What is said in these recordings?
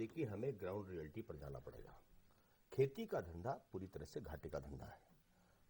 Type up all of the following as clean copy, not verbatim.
देखिए, हमें ground reality पर जाना पड़ेगा। खेती का धंधा पूरी तरह से घाटे का धंधा है।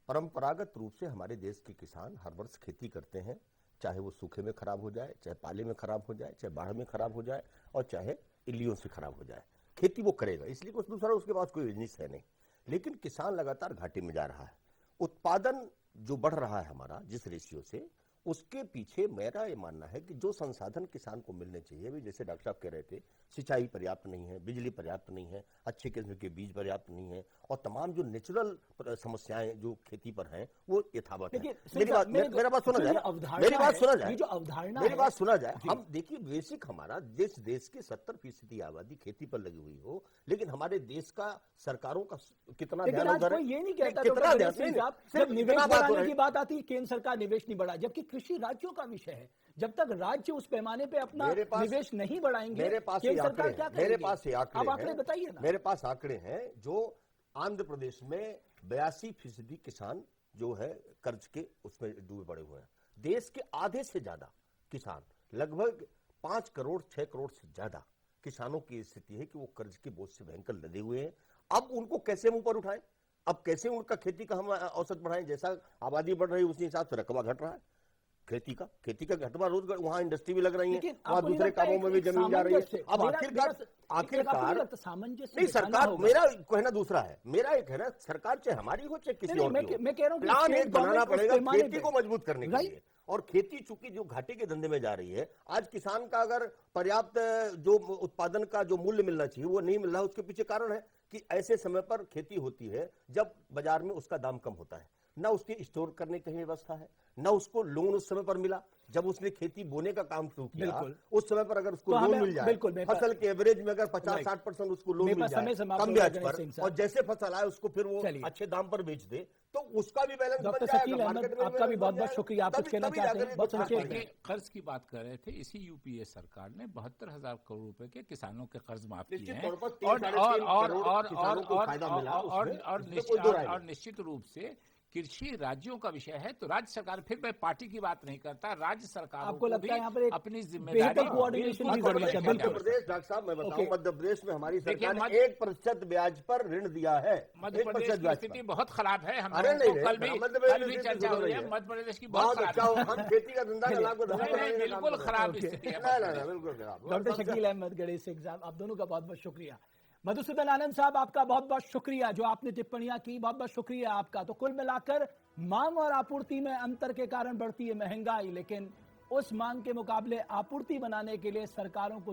परंपरागत रूप से हमारे देश के किसान हर वर्ष खेती करते हैं, चाहे वो सूखे में खराब हो जाए, चाहे पाले में खराब हो जाए, चाहे बाढ़ में खराब हो जाए और चाहे इल्लियों से खराब हो जाए, खेती वो करेगा। इसलिए कुछ दूसरा उसके पास कोई बिजनेस है नहीं। लेकिन किसान लगातार घाटे में जा रहा है। उत्पादन जो बढ़ रहा है हमारा जिस रेशियो से, उसके पीछे मेरा ये मानना है कि जो संसाधन किसान को मिलने चाहिए, भी जैसे डॉक्टर साहब कह रहे थे, सिंचाई पर्याप्त नहीं है, बिजली पर्याप्त नहीं है, अच्छे किस्म के बीज पर्याप्त नहीं है और तमाम जो नेचुरल समस्याएं जो खेती पर हैं वो यथावत है। मेरा बात सुना जाए, मेरी बात सुना जाए, जो अवधारणा मेरी बात सुना जाए। हम देखिए, बेसिक हमारा देश के 70% आबादी खेती पर लगी हुई हो, लेकिन हमारे देश का सरकारों का कितना ध्यान उधर है? ये नहीं कहता कितना जब निवेश बढ़ाने की बात आती है, केंद्र सरकार निवेश नहीं बढ़ा, जबकि कृषि राज्यों का विषय है। जब तक राज्य उस पैमाने पे अपना निवेश नहीं बढ़ाएंगे, मेरे पास केंद्र सरकार क्या करेगी? मेरे पास ये आंकड़े बताइए ना। मेरे पास आंकड़े हैं जो आंध्र प्रदेश में 82% किसान जो है कर्ज के उसमें डूबे पड़े हुए हैं। देश के आधे से ज्यादा किसान, लगभग 5 करोड़ 6 करोड़ से ज्यादा किसानों की स्थिति है कि वो कर्ज के बोझ से भयंकर लदे हुए हैं। अब उनको कैसे मुंह पर उठाएं? अब कैसे उनका खेती का हम औसत बढ़ाएं? जैसा आबादी बढ़ रही है उसी हिसाब से रकबा घट रहा है खेती का घटवा रोज, वहां इंडस्ट्री भी लग रही है, वहां दूसरे कामों में भी जमीन जा रही है। अब आखिरकार सामंजस्य नहीं, सरकार, मेरा कहना दूसरा है, मेरा एक कहना, सरकार चाहे हमारी हो चाहे किसी और की हो, मैं कह रहा हूं प्लान एक बनाना पड़ेगा खेती को मजबूत करने के लिए। और खेती चूंकि जो घाटे के धंधे में जा रही है, आज किसान का अगर पर्याप्त जो उत्पादन का जो मूल्य मिलना चाहिए वो नहीं मिल रहा, उसके पीछे कारण है कि ऐसे समय पर खेती होती है जब बाजार में उसका दाम कम होता है, ना उसकी स्टोर करने की व्यवस्था है, ना उसको लोन उस समय पर मिला। जब उसने खेती बोने का काम शुरू किया उस समय पर अगर उसको लोन मिल जाए, फसल के एवरेज में अगर 50-60% उसको लोन मिल जाए कम ब्याज पर, और जैसे फसल आए उसको फिर वो अच्छे दाम पर बेच दे, तो उसका भी बैलेंस बन जाएगा। आपका भी बहुत बहुत शुक्रिया। आप कुछ कहना चाहते हैं? कर्ज की बात कर रहे थे, इसी यूपीए सरकार ने 72,000 करोड़ रुपए के किसानों के कर्ज माफ किए हैं और निश्चित रूप से कृषि राज्यों का विषय है, तो राज्य सरकार, फिर मैं पार्टी की बात नहीं करता, राज्य सरकार आपको लगता है यहाँ पर अपनी जिम्मेदारी कोऑर्डिनेशन मध्य प्रदेश, डॉक्टर साहब मैं बताऊं, मध्य प्रदेश में हमारी सरकार ने 1% ब्याज पर ऋण दिया है। मध्य प्रदेश की स्थिति बहुत खराब है। हम कल भी चर्चा हो रही है, मध्य प्रदेश की बहुत खराब, हम खेती का धंधा बिल्कुल खराब स्थिति है, बिल्कुल खराब। डॉक्टर शकील अहमद गणेश सिंह साहब, आप दोनों का बहुत बहुत शुक्रिया। मधुसूदन आनंद साहब, आपका बहुत बहुत शुक्रिया, जो आपने टिप्पणियां की, बहुत बहुत शुक्रिया आपका। तो कुल मिलाकर मांग और आपूर्ति में अंतर के कारण बढ़ती है महंगाई, लेकिन उस मांग के मुकाबले आपूर्ति बनाने के लिए सरकारों को